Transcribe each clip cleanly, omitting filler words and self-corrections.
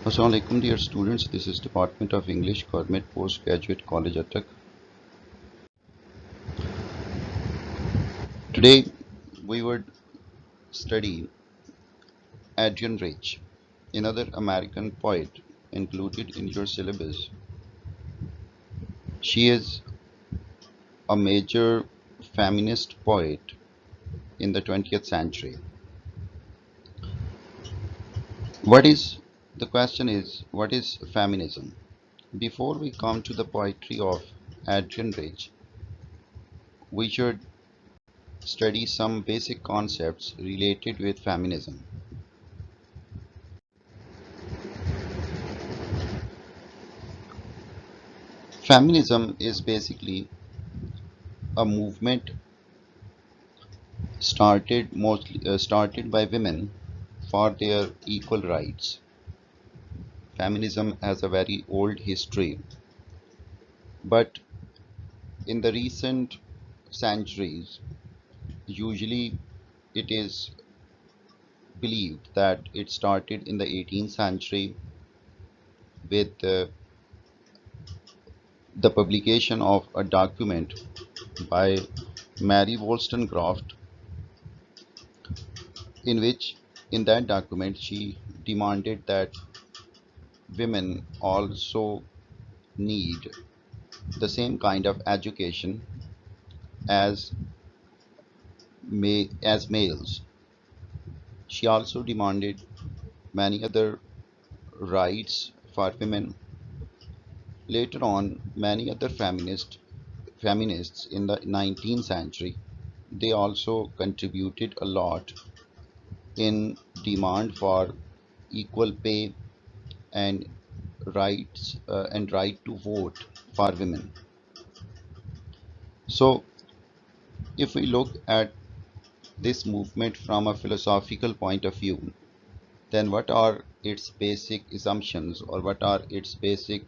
Assalamu alaikum dear students, this is Department of English, Govt Postgraduate College Attock. Today we would study Adrian Rich, another American poet included in your syllabus. She is a major feminist poet in the 20th century. The question is, what is feminism? Before we come to the poetry of Adrian Rich, we should study some basic concepts related with feminism. Feminism is basically a movement started by women for their equal rights. Feminism has a very old history, but in the recent centuries, usually it is believed that it started in the 18th century with the publication of a document by Mary Wollstonecraft, in which, in that document, she demanded that women also need the same kind of education as males. She also demanded many other rights for women. Later on, many other feminists in the 19th century, they also contributed a lot in demand for equal pay and right to vote for women. So if we look at this movement from a philosophical point of view, then what are its basic assumptions, or what are its basic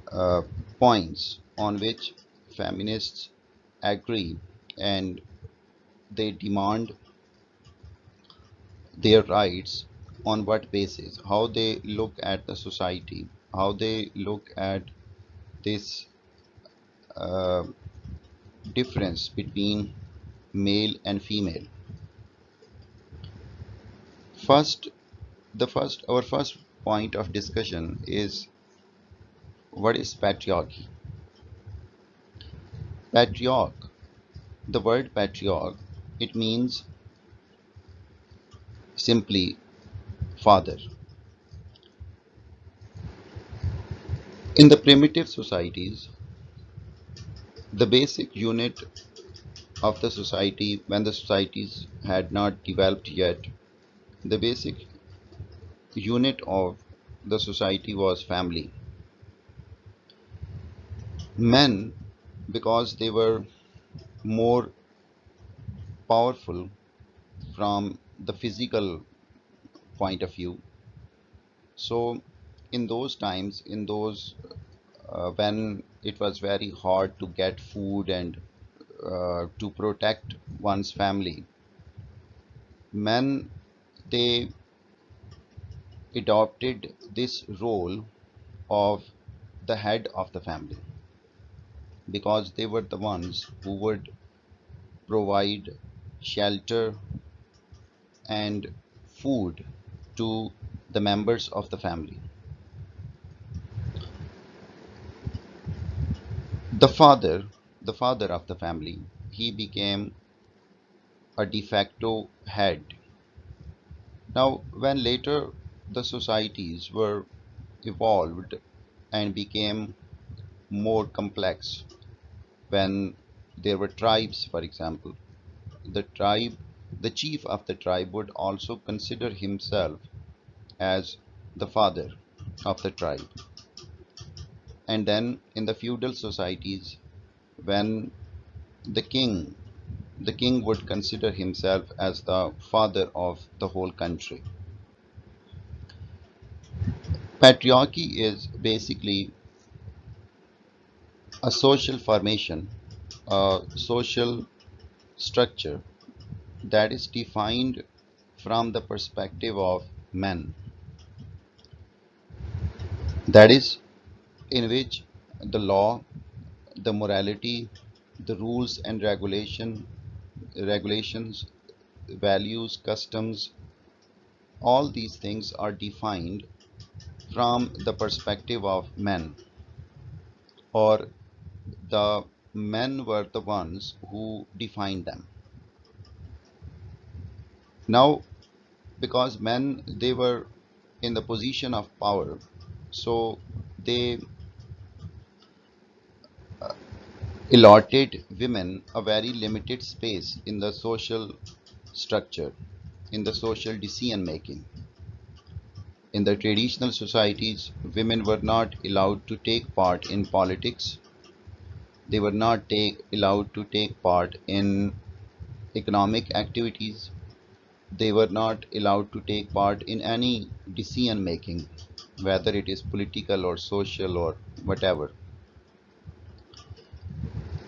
uh, points on which feminists agree and they demand their rights? On what basis? How they look at the society, how they look at this uh, difference between male and female. First, our first point of discussion is, what is patriarchy? Patriarch, the word patriarch, it means simply father. In the primitive societies, the basic unit of the society, when the societies had not developed yet, the basic unit of the society was family. Men, because they were more powerful from the physical point of view, so in those times, when it was very hard to get food and to protect one's family, men, they adopted this role of the head of the family, because they were the ones who would provide shelter and food to the members of the family. The father, the father of the family, he became a de facto head. Now, when later the societies were evolved and became more complex, when there were tribes, for example, the tribe, the chief of the tribe would also consider himself as the father of the tribe. And then in the feudal societies, when the king, the king would consider himself as the father of the whole country. Patriarchy is basically a social formation, a social structure that is defined from the perspective of men. that is, in which the law, the morality, the rules and regulations, values, customs, all these things are defined from the perspective of men, or the men were the ones who defined them. Now, because men, they were in the position of power, so they allotted women a very limited space in the social structure, in the social decision making. In the traditional societies, women were not allowed to take part in politics. They were not allowed to take part in economic activities. They were not allowed to take part in any decision making, whether it is political or social or whatever.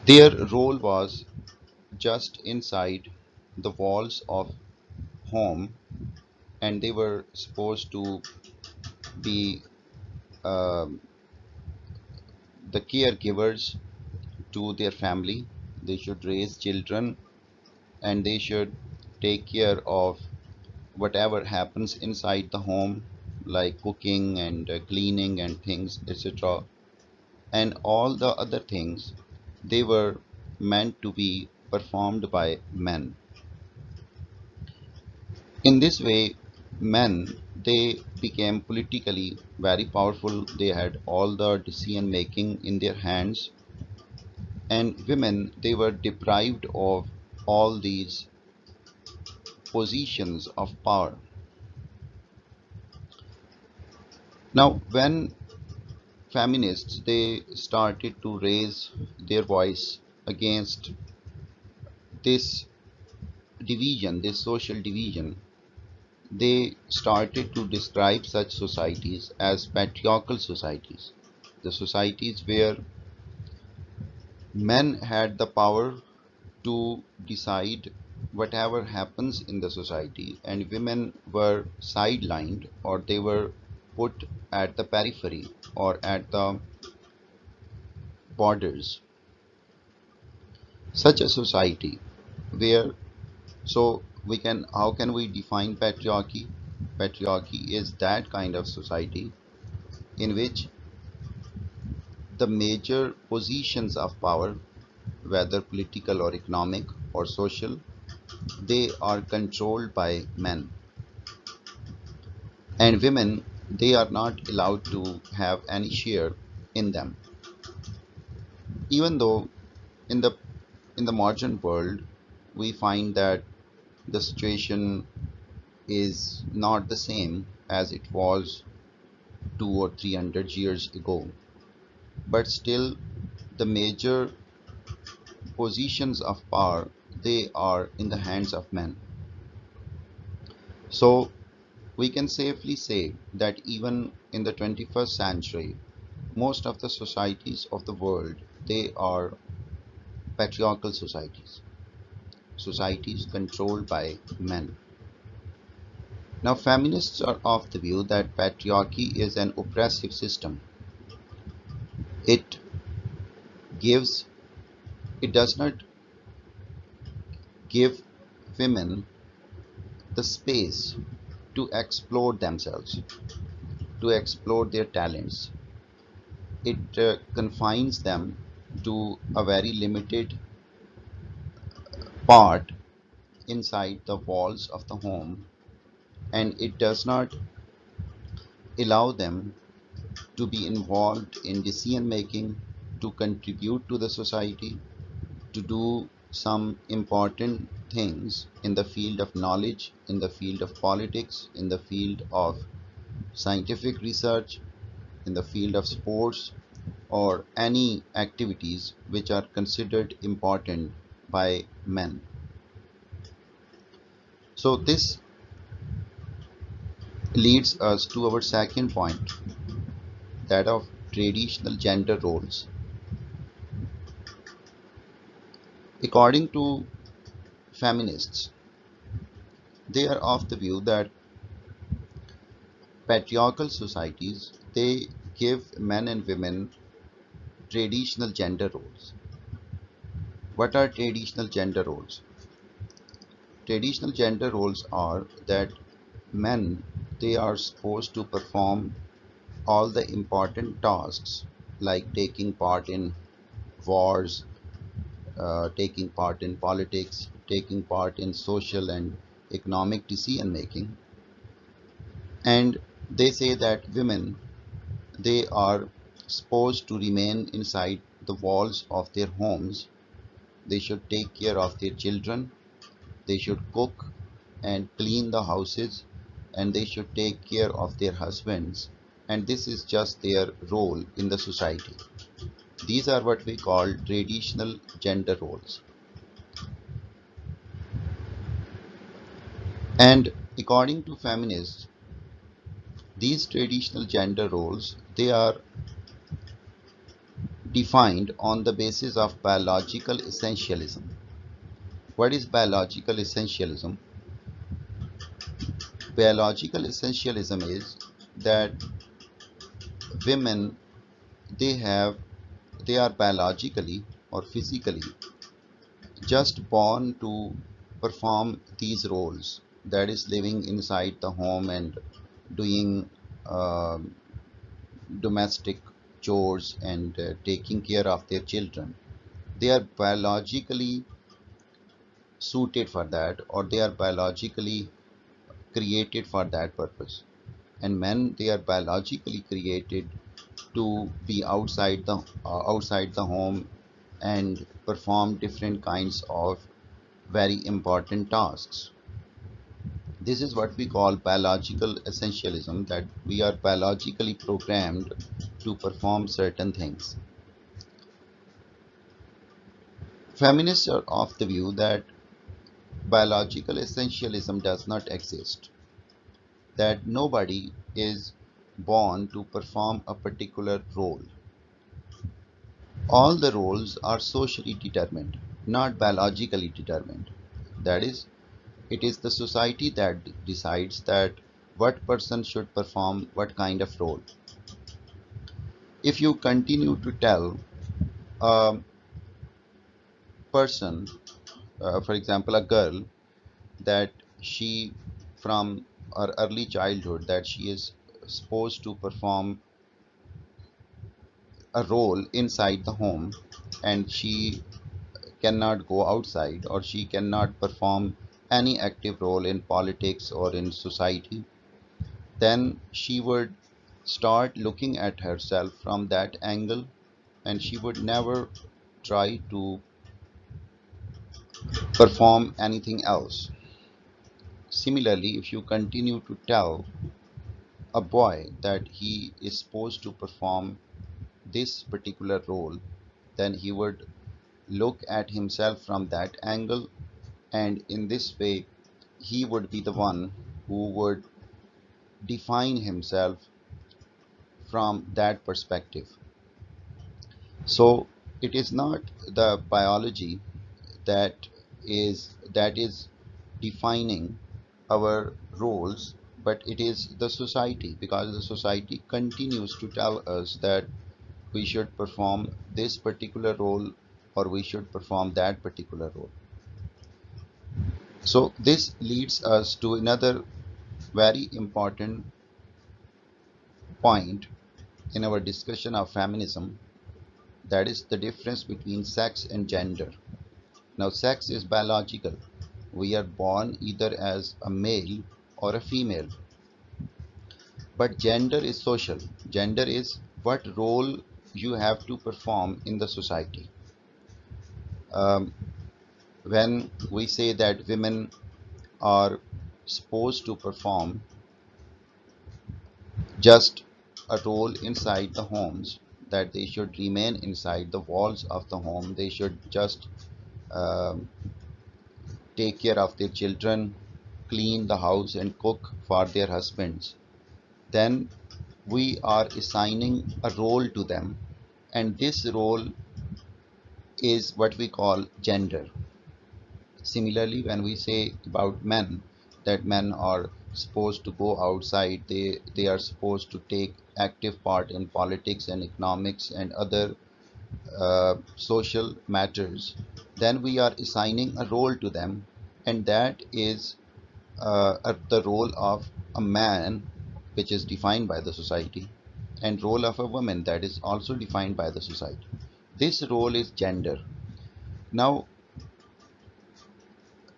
Their role was just inside the walls of home, and they were supposed to be um the caregivers to their family. They should raise children, and they should take care of whatever happens inside the home, like cooking and cleaning and things, etc. And all the other things, they were meant to be performed by men. In this way, men, they became politically very powerful. They had all the decision making in their hands, and women, they were deprived of all these positions of power. Now, when feminists, they started to raise their voice against this division, this social division, they started to describe such societies as patriarchal societies, the societies where men had the power to decide whatever happens in the society, and women were sidelined, or they were put at the periphery or at the borders. Such a society where, so we can, how can we define patriarchy? Patriarchy is that kind of society in which the major positions of power, whether political or economic or social, they are controlled by men, and women, they are not allowed to have any share in them. Even though in the modern world we find that the situation is not the same as it was 200 or 300 years ago, but still the major positions of power, they are in the hands of men. So we can safely say that even in the 21st century, most of the societies of the world, they are patriarchal societies, societies controlled by men. Now, feminists are of the view that patriarchy is an oppressive system. It gives, it does not give women the space to explore themselves, to explore their talents. It confines them to a very limited part inside the walls of the home, and it does not allow them to be involved in decision making, to contribute to the society, to do some important things in the field of knowledge, in the field of politics, in the field of scientific research, in the field of sports, or any activities which are considered important by men. So, this leads us to our second point, that of traditional gender roles. According to feminists, they are of the view that patriarchal societies, they give men and women traditional gender roles. What are traditional gender roles? Traditional gender roles are that men, they are supposed to perform all the important tasks like taking part in wars, taking part in politics, taking part in social and economic decision making. And they say that women, they are supposed to remain inside the walls of their homes. They should take care of their children, they should cook and clean the houses, and they should take care of their husbands. And this is just their role in the society. These are what we call traditional gender roles. And according to feminists, these traditional gender roles, they are defined on the basis of biological essentialism. What is biological essentialism? Biological essentialism is that women, they have they are biologically or physically just born to perform these roles, that is living inside the home and doing um domestic chores and taking care of their children. They are biologically suited for that, or they are biologically created for that purpose. And men, they are biologically created to be outside the home and perform different kinds of very important tasks. This is what we call biological essentialism, that we are biologically programmed to perform certain things. Feminists are of the view that biological essentialism does not exist, that nobody is born to perform a particular role. All the roles are socially determined, not biologically determined. That is, it is the society that decides that what person should perform what kind of role. If you continue to tell a person, for example, a girl, that she, from her early childhood, that she is supposed to perform a role inside the home, and she cannot go outside, or she cannot perform any active role in politics or in society, then she would start looking at herself from that angle, and she would never try to perform anything else. Similarly, if you continue to tell a boy that he is supposed to perform this particular role, then he would look at himself from that angle, and in this way, he would be the one who would define himself from that perspective. So it is not the biology that is defining our roles, but it is the society, because the society continues to tell us that we should perform this particular role, or we should perform that particular role. So this leads us to another very important point in our discussion of feminism, that is the difference between sex and gender. Now, sex is biological. We are born either as a male or a female. But gender is social. Gender is what role you have to perform in the society. Um, when we say that women are supposed to perform just a role inside the homes, that they should remain inside the walls of the home, they should just um, take care of their children, clean the house, and cook for their husbands, then we are assigning a role to them, and this role is what we call gender. Similarly, when we say about men, that men are supposed to go outside, they are supposed to take active part in politics and economics and other social matters, then we are assigning a role to them, and that is the role of a man, which is defined by the society, and role of a woman that is also defined by the society. This role is gender. Now,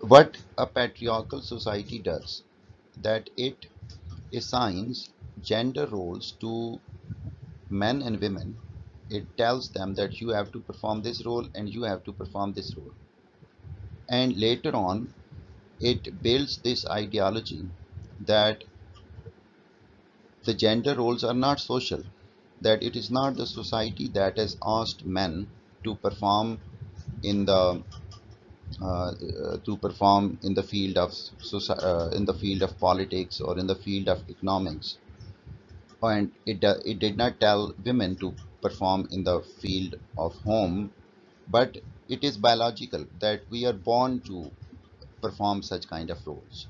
what a patriarchal society does, that it assigns gender roles to men and women. It tells them that you have to perform this role and you have to perform this role. And later on, it builds this ideology that the gender roles are not social, that it is not the society that has asked men to perform in the in the field of in the field of politics or in the field of economics, and it did not tell women to perform in the field of home, but it is biological that we are born to perform such kind of roles.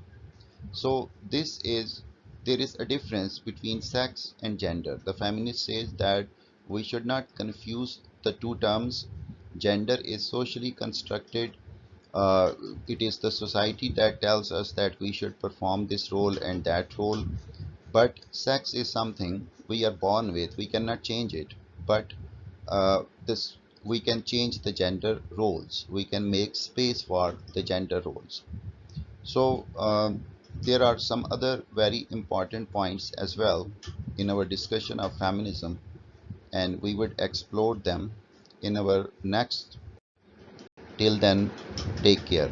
So there is a difference between sex and gender. The feminist says that we should not confuse the two terms. Gender is socially constructed. Uh, it is the society that tells us that we should perform this role and that role. But sex is something we are born with. We cannot change it. But this we can change the gender roles. We can make space for the gender roles. So there are some other very important points as well in our discussion of feminism, and we would explore them in our next. Till then, take care.